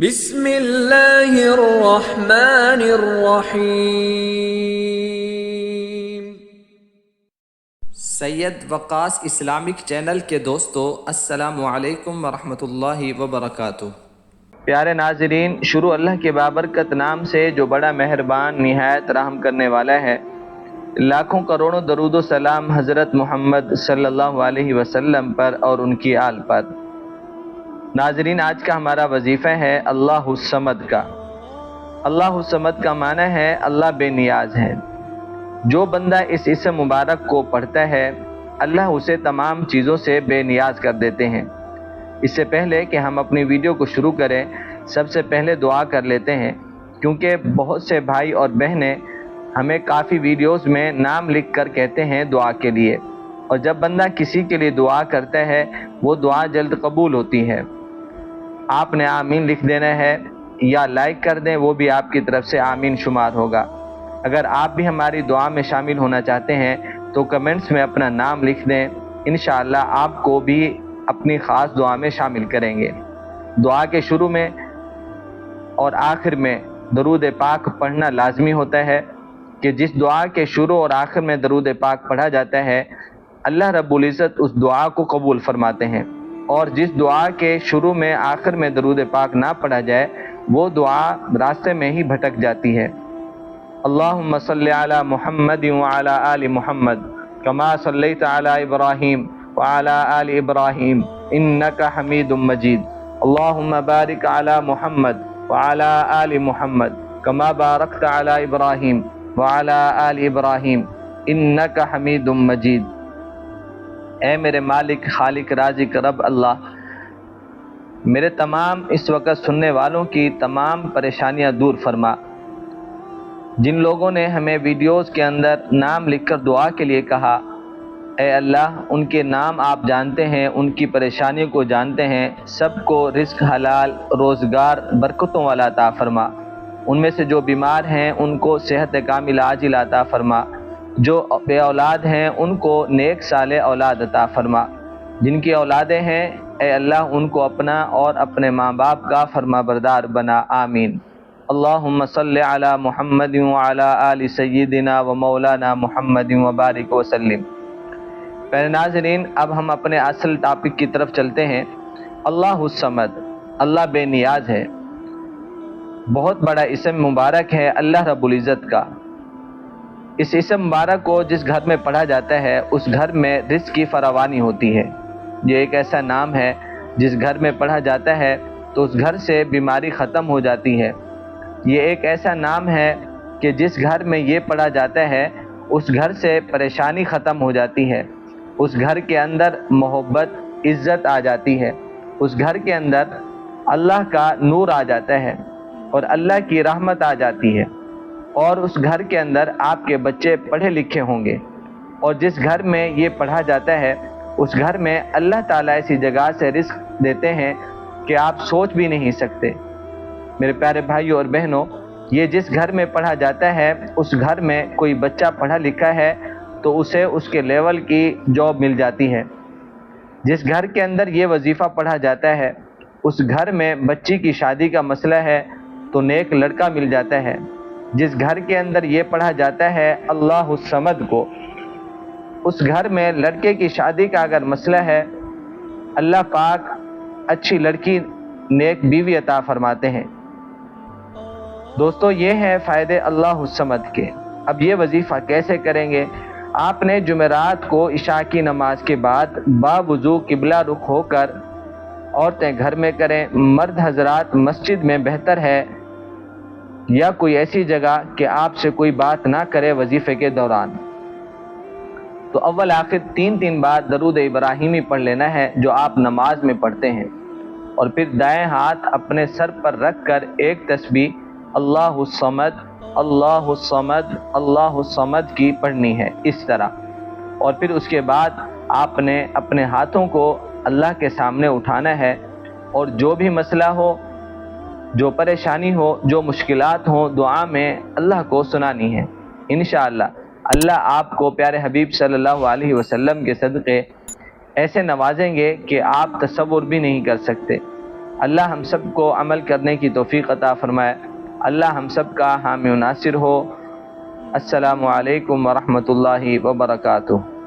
بسم اللہ الرحمن الرحیم۔ سید وقاص اسلامک چینل کے دوستو، السلام علیکم ورحمۃ اللہ وبرکاتہ۔ پیارے ناظرین، شروع اللہ کے بابرکت نام سے جو بڑا مہربان نہایت رحم کرنے والا ہے۔ لاکھوں کروڑوں درود و سلام حضرت محمد صلی اللہ علیہ وسلم پر اور ان کی آل پر۔ ناظرین، آج کا ہمارا وظیفہ ہے اللہ الصمد کا۔ اللہ الصمد کا معنی ہے اللہ بے نیاز ہے۔ جو بندہ اس اسم مبارک کو پڑھتا ہے، اللہ اسے تمام چیزوں سے بے نیاز کر دیتے ہیں۔ اس سے پہلے کہ ہم اپنی ویڈیو کو شروع کریں، سب سے پہلے دعا کر لیتے ہیں، کیونکہ بہت سے بھائی اور بہنیں ہمیں کافی ویڈیوز میں نام لکھ کر کہتے ہیں دعا کے لیے، اور جب بندہ کسی کے لیے دعا کرتا ہے وہ دعا جلد قبول ہوتی ہے۔ آپ نے آمین لکھ دینا ہے یا لائک کر دیں، وہ بھی آپ کی طرف سے آمین شمار ہوگا۔ اگر آپ بھی ہماری دعا میں شامل ہونا چاہتے ہیں تو کمنٹس میں اپنا نام لکھ دیں، انشاءاللہ آپ کو بھی اپنی خاص دعا میں شامل کریں گے۔ دعا کے شروع میں اور آخر میں درود پاک پڑھنا لازمی ہوتا ہے کہ جس دعا کے شروع اور آخر میں درود پاک پڑھا جاتا ہے، اللہ رب العزت اس دعا کو قبول فرماتے ہیں، اور جس دعا کے شروع میں آخر میں درود پاک نہ پڑھا جائے وہ دعا راستے میں ہی بھٹک جاتی ہے۔ اللہم صلی علی محمد وعلی آل محمد کما صلیت علی ابراہیم وعلی آل ابراہیم انک حمید مجید۔ اللہم بارک علی محمد وعلی آل محمد کما بارکت علی ابراہیم وعلی آل ابراہیم انک حمید مجید۔ اے میرے مالک، خالق، رازق رب اللہ، میرے تمام اس وقت سننے والوں کی تمام پریشانیاں دور فرما۔ جن لوگوں نے ہمیں ویڈیوز کے اندر نام لکھ کر دعا کے لیے کہا، اے اللہ ان کے نام آپ جانتے ہیں، ان کی پریشانیوں کو جانتے ہیں، سب کو رزق حلال، روزگار برکتوں والا عطا فرما۔ ان میں سے جو بیمار ہیں ان کو صحت کامل عاجل عطا فرما، جو بے اولاد ہیں ان کو نیک صالح اولاد عطا فرما، جن کی اولادیں ہیں اے اللہ ان کو اپنا اور اپنے ماں باپ کا فرما بردار بنا، آمین۔ اللہم صلی علی محمد وعلی آل سیدنا و مولانا محمد وبارک وسلم۔ پہلے ناظرین، اب ہم اپنے اصل ٹاپک کی طرف چلتے ہیں۔ اللہ الصمد، اللہ بے نیاز ہے، بہت بڑا اسم مبارک ہے اللہ رب العزت کا۔ اس اسم مبارک کو جس گھر میں پڑھا جاتا ہے اس گھر میں رزق کی فراوانی ہوتی ہے۔ یہ ایک ایسا نام ہے جس گھر میں پڑھا جاتا ہے تو اس گھر سے بیماری ختم ہو جاتی ہے۔ یہ ایک ایسا نام ہے کہ جس گھر میں یہ پڑھا جاتا ہے اس گھر سے پریشانی ختم ہو جاتی ہے، اس گھر کے اندر محبت، عزت آ جاتی ہے، اس گھر کے اندر اللہ کا نور آ جاتا ہے اور اللہ کی رحمت آ جاتی ہے، اور اس گھر کے اندر آپ کے بچے پڑھے لکھے ہوں گے۔ اور جس گھر میں یہ پڑھا جاتا ہے اس گھر میں اللہ تعالیٰ ایسی جگہ سے رزق دیتے ہیں کہ آپ سوچ بھی نہیں سکتے۔ میرے پیارے بھائیوں اور بہنوں، یہ جس گھر میں پڑھا جاتا ہے اس گھر میں کوئی بچہ پڑھا لکھا ہے تو اسے اس کے لیول کی جاب مل جاتی ہے۔ جس گھر کے اندر یہ وظیفہ پڑھا جاتا ہے اس گھر میں بچی کی شادی کا مسئلہ ہے تو نیک لڑکا مل جاتا ہے۔ جس گھر کے اندر یہ پڑھا جاتا ہے اللہ الصمد کو، اس گھر میں لڑکے کی شادی کا اگر مسئلہ ہے، اللہ پاک اچھی لڑکی، نیک بیوی عطا فرماتے ہیں۔ دوستو، یہ ہے فائدے اللہ الصمد کے۔ اب یہ وظیفہ کیسے کریں گے؟ آپ نے جمعرات کو عشاء کی نماز کے بعد باوضو قبلہ رخ ہو کر عورتیں گھر میں کریں، مرد حضرات مسجد میں بہتر ہے، یا کوئی ایسی جگہ کہ آپ سے کوئی بات نہ کرے وظیفے کے دوران۔ تو اول آخر 3 بار درود ابراہیمی پڑھ لینا ہے جو آپ نماز میں پڑھتے ہیں، اور پھر دائیں ہاتھ اپنے سر پر رکھ کر ایک تسبیح اللہ الصمد اللہ الصمد اللہ الصمد کی پڑھنی ہے اس طرح، اور پھر اس کے بعد آپ نے اپنے ہاتھوں کو اللہ کے سامنے اٹھانا ہے، اور جو بھی مسئلہ ہو، جو پریشانی ہو، جو مشکلات ہوں، دعا میں اللہ کو سنانی ہے۔ انشاءاللہ اللہ آپ کو پیارے حبیب صلی اللہ علیہ وسلم کے صدقے ایسے نوازیں گے کہ آپ تصور بھی نہیں کر سکتے۔ اللہ ہم سب کو عمل کرنے کی توفیق عطا فرمائے۔ اللہ ہم سب کا حامی و ناصر ہو۔ السلام علیکم ورحمۃ اللہ وبرکاتہ۔